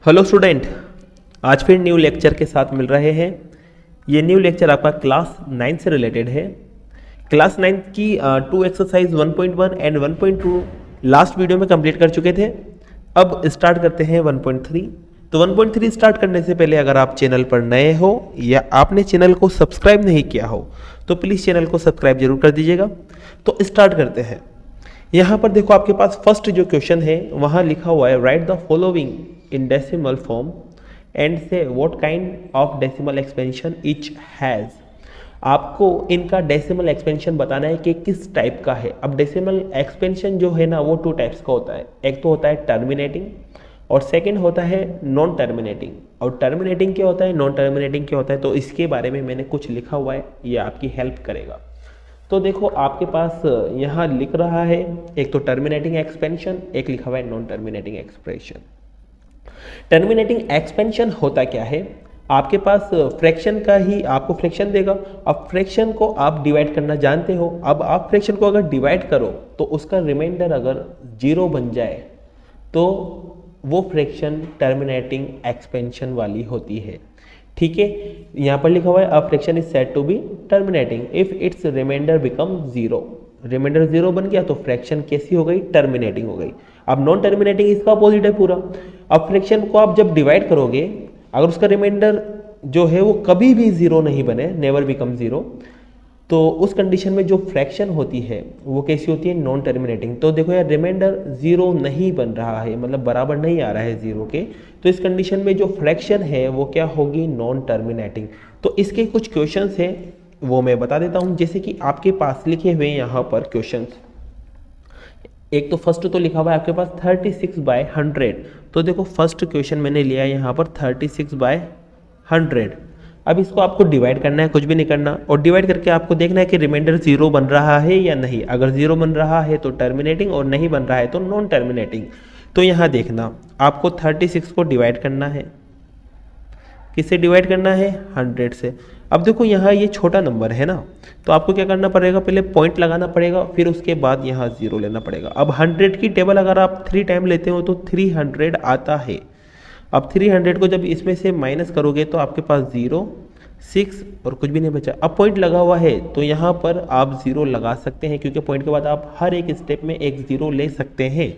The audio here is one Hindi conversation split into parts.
हेलो स्टूडेंट, आज फिर न्यू लेक्चर के साथ मिल रहे हैं। ये न्यू लेक्चर आपका क्लास 9 से रिलेटेड है। क्लास 9 की 2 एक्सरसाइज 1.1 एंड 1.2 लास्ट वीडियो में कंप्लीट कर चुके थे। अब स्टार्ट करते हैं 1.3। तो 1.3 स्टार्ट करने से पहले अगर आप चैनल पर नए हो या आपने चैनल को सब्सक्राइब नहीं किया हो तो प्लीज़ चैनल को सब्सक्राइब जरूर कर दीजिएगा। तो स्टार्ट करते हैं। यहाँ पर देखो, आपके पास फर्स्ट जो क्वेश्चन है वहाँ लिखा हुआ है write the following in decimal form and say what kind of decimal expansion each has. आपको इनका डेसिमल एक्सपेंशन बताना है कि किस टाइप का है। अब डेसिमल एक्सपेंशन जो है ना वो 2 टाइप्स का होता है। एक तो होता है टर्मिनेटिंग और सेकंड होता है नॉन टर्मिनेटिंग। और टर्मिनेटिंग क्या होता है, नॉन टर्मिनेटिंग क्या होता है, तो इसके बारे में मैंने कुछ लिखा हुआ है, ये आपकी हेल्प करेगा। तो देखो, आपके पास यहाँ लिख रहा है एक तो टर्मिनेटिंग एक्सपेंशन, एक लिखा हुआ है non terminating expression. Terminating expansion होता क्या है, आपके पास फ्रैक्शन का ही आपको फ्रैक्शन देगा। अब फ्रैक्शन को आप डिवाइड करना जानते हो। अब आप फ्रैक्शन को अगर डिवाइड करो तो उसका रिमाइंडर अगर 0 बन जाए तो वो फ्रैक्शन टर्मिनेटिंग एक्सपेंशन वाली होती है। ठीक है, यहाँ पर लिखा हुआ है a fraction is said to be terminating if its remainder become 0। Remainder 0 बन गया तो फ्रैक्शन कैसी हो गई, टर्मिनेटिंग हो गई। अब नॉन टर्मिनेटिंग इसका अपोजिट है पूरा। अब फ्रैक्शन को आप जब डिवाइड करोगे, अगर उसका रिमाइंडर जो है वो कभी भी 0 नहीं बने, नेवर बिकम 0, तो उस कंडीशन में जो फ्रैक्शन होती है वो कैसी होती है, नॉन टर्मिनेटिंग। तो देखो यार, रिमाइंडर 0 नहीं बन रहा है, मतलब बराबर नहीं आ रहा है 0 के, तो इस कंडीशन में जो फ्रैक्शन है वो क्या होगी, नॉन टर्मिनेटिंग। तो इसके कुछ क्वेश्चंस हैं वो मैं बता देता हूं। जैसे कि आपके पास लिखे हुए यहाँ पर क्वेश्चंस, एक तो फर्स्ट तो लिखा हुआ है आपके पास 36/100। तो देखो, फर्स्ट क्वेश्चन मैंने लिया है यहाँ पर 36/100। अब इसको आपको डिवाइड करना है, कुछ भी नहीं करना, और डिवाइड करके आपको देखना है कि रिमाइंडर 0 बन रहा है या नहीं। अगर 0 बन रहा है तो टर्मिनेटिंग और नहीं बन रहा है तो नॉन टर्मिनेटिंग। तो यहाँ देखना, आपको 36 को डिवाइड करना है, किससे डिवाइड करना है, 100 से। अब देखो, यहाँ ये छोटा नंबर है ना, तो आपको क्या करना पड़ेगा, पहले पॉइंट लगाना पड़ेगा, फिर उसके बाद यहाँ 0 लेना पड़ेगा। अब 100 की टेबल अगर आप 3 टाइम लेते हो तो 300 आता है। अब 300 को जब इसमें से माइनस करोगे तो आपके पास 0, 6 और कुछ भी नहीं बचा। अब पॉइंट लगा हुआ है तो यहाँ पर आप 0 लगा सकते हैं, क्योंकि पॉइंट के बाद आप हर एक स्टेप में एक 0 ले सकते हैं।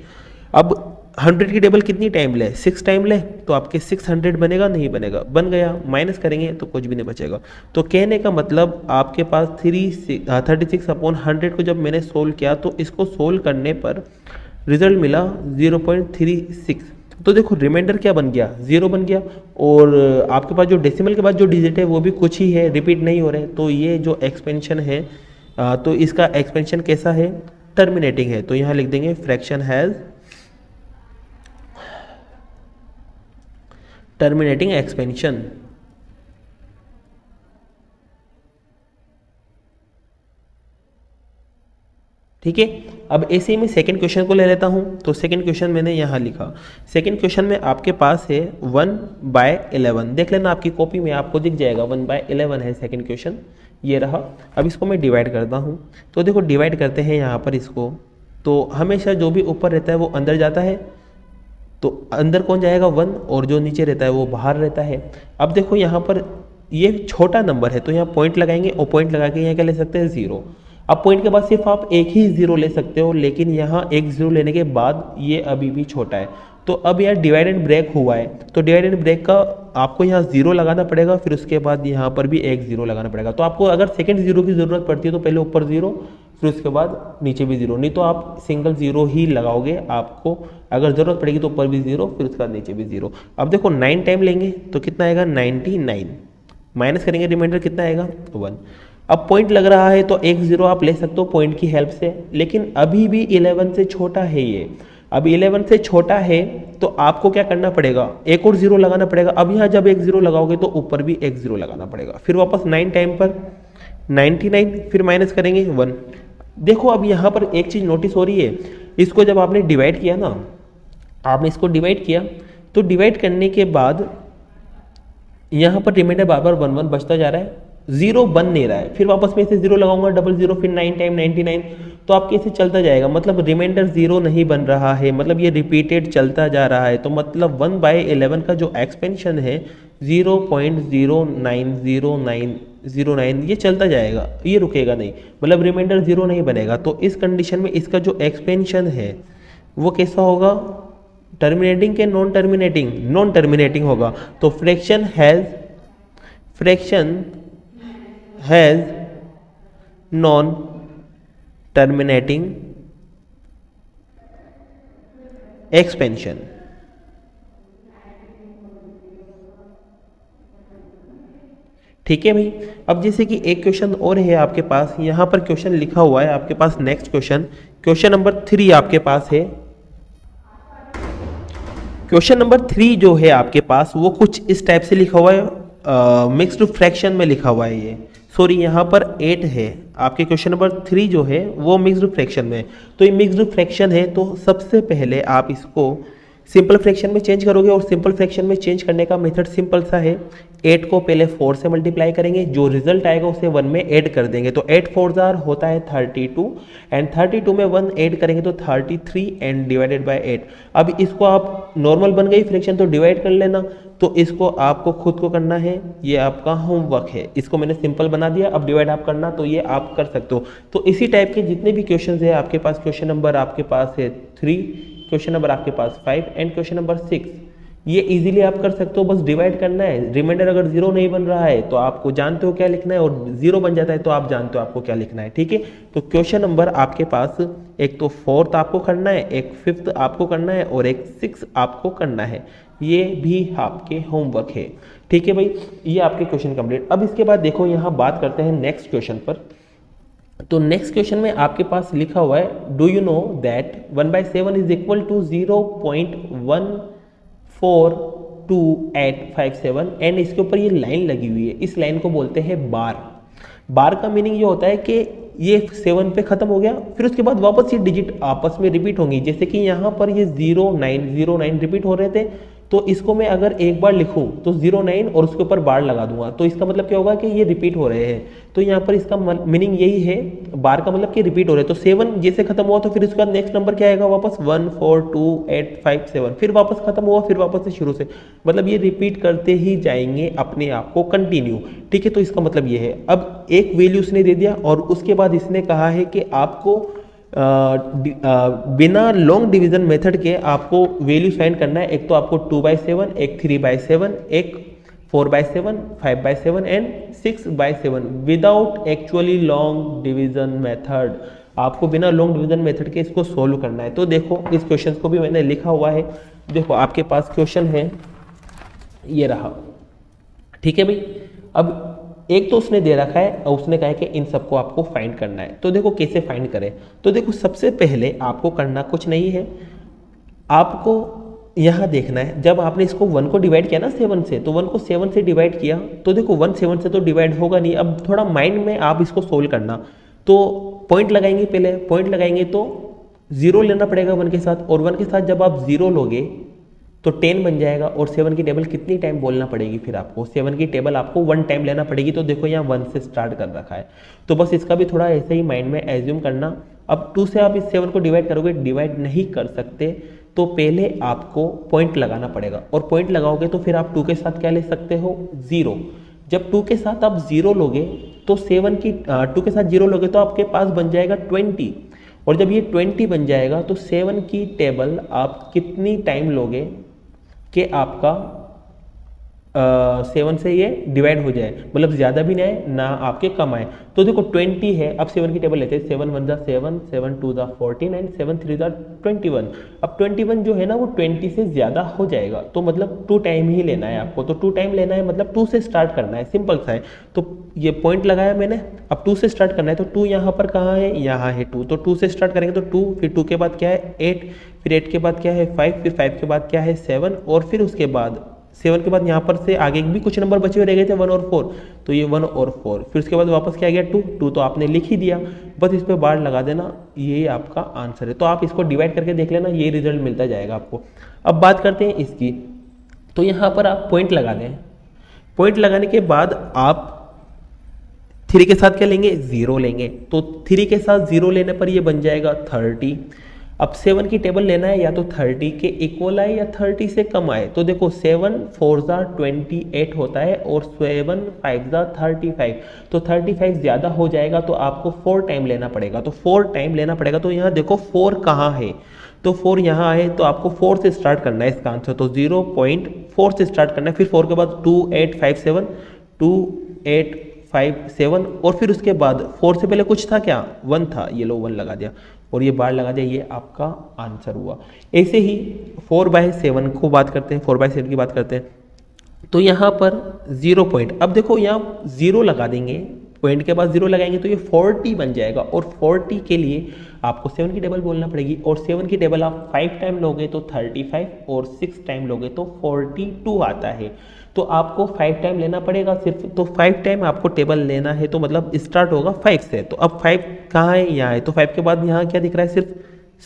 अब 100 की टेबल कितनी टाइम ले, 6 टाइम ले, तो आपके 600 बनेगा, नहीं बनेगा, बन गया। माइनस करेंगे तो कुछ भी नहीं बचेगा। तो कहने का मतलब आपके पास 36/100 को जब मैंने सोल्व किया तो इसको सोल्व करने पर रिजल्ट मिला 0.36। तो देखो, रिमाइंडर क्या बन गया, 0 बन गया। और आपके पास जो डेसिमल के बाद जो डिजिट है वो भी कुछ ही है, रिपीट नहीं हो रहे। तो ये जो एक्सपेंशन है, तो इसका एक्सपेंशन कैसा है, टर्मिनेटिंग है। तो यहाँ लिख देंगे फ्रैक्शन हैज़ टर्मिनेटिंग एक्सपेंशन। ठीक है, अब ऐसे ही मैं सेकंड क्वेश्चन को ले लेता हूं। तो सेकंड क्वेश्चन मैंने यहां लिखा, सेकंड क्वेश्चन में आपके पास है 1/11। देख लेना, आपकी कॉपी में आपको दिख जाएगा 1/11 है सेकंड क्वेश्चन, ये रहा। अब इसको मैं डिवाइड करता हूं। तो देखो, डिवाइड करते हैं यहाँ पर इसको, तो हमेशा जो भी ऊपर रहता है वो अंदर जाता है, तो अंदर कौन जाएगा, 1, और जो नीचे रहता है वो बाहर रहता है। अब देखो, यहाँ पर ये छोटा नंबर है तो यहाँ पॉइंट लगाएंगे, और पॉइंट लगा के यहाँ क्या ले सकते हैं, 0। अब पॉइंट के बाद सिर्फ आप एक ही 0 ले सकते हो, लेकिन यहाँ एक 0 लेने के बाद ये अभी भी छोटा है। तो अब यार डिवाइड एंड ब्रेक हुआ है, तो डिवाइड एंड ब्रेक का आपको यहाँ 0 लगाना पड़ेगा, फिर उसके बाद यहाँ पर भी एक 0 लगाना पड़ेगा। तो आपको अगर सेकंड 0 की ज़रूरत पड़ती है तो पहले ऊपर 0, फिर उसके बाद नीचे भी 0, नहीं तो आप सिंगल 0 ही लगाओगे। आपको अगर ज़रूरत पड़ेगी तो ऊपर भी 0, फिर उसके बाद नीचे भी 0। अब देखो, 9 टाइम लेंगे तो कितना आएगा, 99। माइनस करेंगे, रिमाइंडर कितना आएगा, 1। अब पॉइंट लग रहा है तो एक 0 आप ले सकते हो पॉइंट की हेल्प से, लेकिन अभी भी 11 से छोटा है ये। अब 11 से छोटा है तो आपको क्या करना पड़ेगा, एक और 0 लगाना पड़ेगा। अब यहाँ जब एक 0 लगाओगे तो ऊपर भी एक 0 लगाना पड़ेगा, फिर वापस 9 टाइम पर 99, फिर माइनस करेंगे 1। देखो, अब यहाँ पर एक चीज़ नोटिस हो रही है, इसको जब आपने डिवाइड किया ना, आपने इसको डिवाइड किया, तो डिवाइड करने के बाद यहाँ पर रिमाइंडर बार बार 1 1 बचता जा रहा है। जीरो बन नहीं रहा है, फिर वापस में इसे जीरो लगाऊंगा, डबल जीरो, फिर 9 टाइम 99, तो आपके इसे चलता जाएगा, मतलब रिमाइंडर जीरो नहीं बन रहा है, मतलब ये रिपीटेड चलता जा रहा है। तो मतलब 1/11 का जो एक्सपेंशन है 0.090909 ये चलता जाएगा, ये रुकेगा नहीं, मतलब रिमाइंडर जीरो नहीं बनेगा। तो इस कंडीशन में इसका जो एक्सपेंशन है वो कैसा होगा, टर्मिनेटिंग के नॉन टर्मिनेटिंग, नॉन टर्मिनेटिंग होगा। तो fraction has non terminating expansion. ठीक है भाई। अब जैसे कि एक क्वेश्चन और है आपके पास, यहां पर क्वेश्चन लिखा हुआ है आपके पास, नेक्स्ट क्वेश्चन नंबर 3 आपके पास है। क्वेश्चन नंबर 3 जो है आपके पास वो कुछ इस टाइप से लिखा हुआ है, मिक्स्ड फ्रैक्शन में लिखा हुआ है ये, सॉरी यहाँ पर 8 है, आपके क्वेश्चन नंबर 3 जो है वो मिक्स्ड फ्रैक्शन में। तो ये मिक्स्ड फ्रैक्शन है, तो सबसे पहले आप इसको सिंपल फ्रैक्शन में चेंज करोगे, और सिंपल फ्रैक्शन में चेंज करने का मेथड सिंपल सा है, 8 को पहले 4 से मल्टीप्लाई करेंगे, जो रिजल्ट आएगा उसे 1 में ऐड कर देंगे। तो 8 4 जार होता है 32, एंड 32 में 1 ऐड करेंगे तो 33 एंड डिवाइडेड बाय 8। अब इसको आप नॉर्मल बन गई फ्रैक्शन तो डिवाइड कर लेना, तो इसको आपको खुद को करना है, ये आपका होमवर्क है। इसको मैंने सिंपल बना दिया, अब डिवाइड आप करना, तो ये आप कर सकते हो। तो इसी टाइप के जितने भी क्वेश्चन है आपके पास, क्वेश्चन नंबर आपके पास है 3, क्वेश्चन नंबर आपके पास 5 एंड क्वेश्चन नंबर 6, ये इजीली आप कर सकते हो, बस डिवाइड करना है। रिमाइंडर अगर जीरो नहीं बन रहा है तो आपको जानते हो क्या लिखना है, और जीरो बन जाता है तो आप जानते हो आपको क्या लिखना है। ठीक है, तो क्वेश्चन नंबर आपके पास एक तो 4th आपको करना है, एक 5th आपको करना है, और एक 6th आपको करना है, ये भी आपके होमवर्क है। ठीक है भाई, ये आपके क्वेश्चन कंप्लीट। अब इसके बाद देखो यहाँ बात करते हैं नेक्स्ट क्वेश्चन पर। तो नेक्स्ट क्वेश्चन में आपके पास लिखा हुआ है, do you know that 1/7 is equal to 0.14287 and इसके ऊपर ये लाइन लगी हुई है, इस लाइन को बोलते हैं बार। बार का मीनिंग ये होता है कि ये 7 पे खत्म हो गया, फिर उसके बाद वापस ये डिजिट आपस में रिपीट होंगी, जैसे कि यहाँ पर ये 0909 रिपीट हो रहे थे, तो इसको मैं अगर एक बार लिखूं तो 09 और उसके ऊपर बार लगा दूंगा, तो इसका मतलब क्या होगा कि ये रिपीट हो रहे हैं। तो यहाँ पर इसका मीनिंग यही है, बार का मतलब कि रिपीट हो रहे हैं। तो 7 जैसे खत्म हुआ तो फिर उसके बाद नेक्स्ट नंबर क्या आएगा, वापस 14285 फिर वापस खत्म हुआ, फिर वापस से शुरू से, मतलब ये रिपीट करते ही जाएंगे अपने आप को कंटिन्यू। ठीक है, तो इसका मतलब ये है। अब एक वैल्यू उसने दे दिया, और उसके बाद इसने कहा है कि आपको बिना लॉन्ग डिवीजन मेथड के आपको वैल्यू फाइंड करना है। एक तो आपको 2/7, एक 3/7, एक 4/7, 5/7 and 6/7 without actually long division method. आपको बिना लॉन्ग डिवीजन मेथड के इसको सोल्व करना है। तो देखो इस क्वेश्चन को भी मैंने लिखा हुआ है, देखो आपके पास क्वेश्चन है ये रहा। ठीक है भाई, अब एक तो उसने दे रखा है और उसने कहा है कि इन सबको आपको फाइंड करना है। तो देखो कैसे फाइंड करें, तो देखो सबसे पहले आपको करना कुछ नहीं है, आपको यहाँ देखना है, जब आपने इसको 1 को डिवाइड किया ना 7 से, तो 1 को 7 से डिवाइड किया, तो देखो 1 7 से तो डिवाइड होगा नहीं। अब थोड़ा माइंड में आप इसको सोल्व करना, तो पॉइंट लगाएंगे, पहले पॉइंट लगाएंगे तो 0 लेना पड़ेगा 1 के साथ, और 1 के साथ जब आप 0 लोगे तो 10 बन जाएगा, और 7 की टेबल कितनी टाइम बोलना पड़ेगी, फिर आपको 7 की टेबल आपको 1 टाइम लेना पड़ेगी। तो देखो यहाँ 1 से स्टार्ट कर रखा है, तो बस इसका भी थोड़ा ऐसे ही माइंड में एज्यूम करना। अब 2 से आप इस 7 को डिवाइड करोगे, डिवाइड नहीं कर सकते, तो पहले आपको पॉइंट लगाना पड़ेगा, और पॉइंट लगाओगे तो फिर आप 2 के साथ क्या ले सकते हो, 0। जब 2 के साथ आप 0 लोगे तो 7 की 2 के साथ 0 लोगे तो आपके पास बन जाएगा 20, और जब ये 20 बन जाएगा तो 7 की टेबल आप कितनी टाइम लोगे कि आपका 7 से ये डिवाइड हो जाए, मतलब ज़्यादा भी ना आए ना आपके कम आए। तो देखो 20 है, अब 7 की टेबल लेते हैं, 7 1 7, 7 2 14 एंड 7 3 21। अब 21 जो है ना वो 20 से ज़्यादा हो जाएगा, तो मतलब 2 टाइम ही लेना है आपको। तो 2 टाइम लेना है मतलब 2 से स्टार्ट करना है, सिंपल सा है। तो ये पॉइंट लगाया मैंने, अब 2 से स्टार्ट करना है, तो 2 यहाँ पर कहाँ है, यहाँ है 2, तो 2 से स्टार्ट करेंगे तो 2, फिर 2 के बाद क्या है 8, फिर 8 के बाद क्या है 5, फिर 5 के बाद क्या है 7, और फिर उसके बाद 7 के बाद यहाँ पर से आगे भी कुछ नंबर बचे हुए रह गए थे 1 और 4, तो ये 1 और 4, फिर उसके बाद वापस क्या गया 2 तो आपने लिख ही दिया, बस इस पर बार लगा देना, ये आपका आंसर है। तो आप इसको डिवाइड करके देख लेना, ये रिजल्ट मिलता जाएगा आपको। अब बात करते हैं इसकी, तो यहाँ पर आप पॉइंट लगा दें, पॉइंट लगाने के बाद आप 3 के साथ क्या लेंगे, 0 लेंगे, तो 3 के साथ 0 लेने पर ये बन जाएगा 30। अब 7 की टेबल लेना है, या तो 30 के इक्वल आए या 30 से कम आए। तो देखो 7 4 ज़ा 28 होता है और 7 5 ज़ा 35, तो 35 ज़्यादा हो जाएगा, तो आपको 4 टाइम लेना पड़ेगा। तो 4 टाइम लेना पड़ेगा, तो यहाँ देखो 4 कहाँ है, तो 4 यहाँ है, तो आपको 4 से स्टार्ट करना है इसका आंसर, तो 0.4 से स्टार्ट करना है। फिर 4 के बाद 2 8 5 7 2 8 5 7 और फिर उसके बाद 4 से पहले कुछ था क्या, 1 था, ये लो 1 लगा दिया और ये बार लगा दिया, ये आपका आंसर हुआ। ऐसे ही 4/7 को बात करते हैं, 4/7 की बात करते हैं, तो यहाँ पर 0 पॉइंट, अब देखो यहाँ 0 लगा देंगे, पॉइंट के बाद 0 लगाएंगे तो ये 40 बन जाएगा, और 40 के लिए आपको 7 की टेबल बोलना पड़ेगी, और 7 की टेबल आप 5 टाइम लोगे तो 35 और 6 टाइम लोगे तो 42 आता है। तो आपको 5 टाइम लेना पड़ेगा सिर्फ, तो 5 टाइम आपको टेबल लेना है, तो मतलब स्टार्ट होगा 5 से। तो अब 5 कहाँ है, यहाँ है, तो 5 के बाद यहाँ क्या दिख रहा है, सिर्फ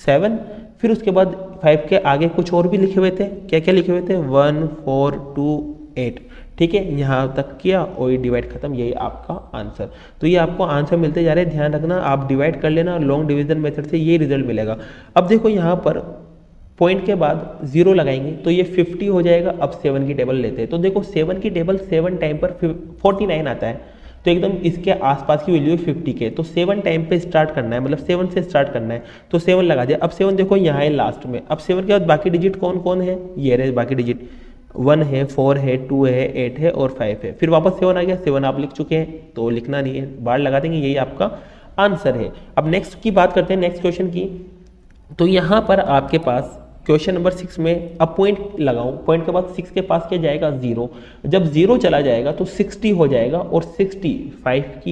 7। फिर उसके बाद 5 के आगे कुछ और भी लिखे हुए थे, क्या क्या लिखे हुए थे, 1 4 2 8, ठीक है, यहाँ तक किया और ये डिवाइड खत्म, यही आपका आंसर। तो ये आपको आंसर मिलते जा रहे हैं, ध्यान रखना, आप डिवाइड कर लेना लॉन्ग डिवीजन मेथड से, ये रिजल्ट मिलेगा। अब देखो यहाँ पर पॉइंट के बाद 0 लगाएंगे तो ये 50 हो जाएगा। अब 7 की टेबल लेते हैं, तो देखो 7 की टेबल 7 टाइम पर 49 आता है, तो एकदम इसके आसपास की वैल्यू है 50 के, तो 7 टाइम पे स्टार्ट करना है, मतलब 7 से स्टार्ट करना है, तो 7 लगा दिया। अब 7 देखो यहाँ है लास्ट में, अब 7 के बाद बाकी डिजिट कौन कौन है, ये रहे बाकी डिजिट, 1 है 4 है 2 है 8 है और 5 है। फिर वापस 7 आ गया, 7 आप लिख चुके हैं तो लिखना नहीं है, बार लगा देंगे, यही आपका आंसर है। अब नेक्स्ट की बात करते हैं, नेक्स्ट क्वेश्चन की। तो यहाँ पर आपके पास क्वेश्चन नंबर 6 में अब पॉइंट लगाऊं, पॉइंट के बाद 6 के पास क्या जाएगा, 0। जब 0 चला जाएगा तो 60 हो जाएगा, और 60 7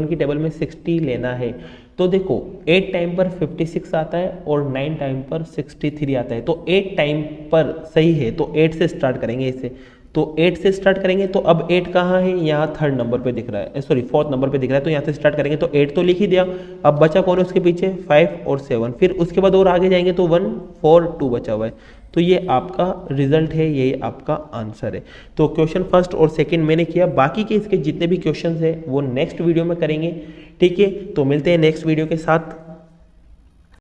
की टेबल में 60 लेना है। तो देखो 8 टाइम पर 56 आता है और 9 टाइम पर 63 आता है, तो 8 टाइम पर सही है, तो 8 से स्टार्ट करेंगे इसे, तो 8 से स्टार्ट करेंगे। तो अब 8 कहाँ है, यहाँ 3rd नंबर पे दिख रहा है, सॉरी 4th नंबर पे दिख रहा है, तो यहाँ से स्टार्ट करेंगे, तो 8 तो लिख ही दिया। अब बचा कौन है उसके पीछे, 5 और 7, फिर उसके बाद और आगे जाएंगे तो 1 4 2 बचा हुआ है, तो ये आपका रिजल्ट है, ये आपका आंसर है। तो क्वेश्चन फर्स्ट और सेकंड मैंने किया, बाकी के इसके जितने भी क्वेश्चन है वो नेक्स्ट वीडियो में करेंगे, ठीक है। तो मिलते हैं नेक्स्ट वीडियो के साथ।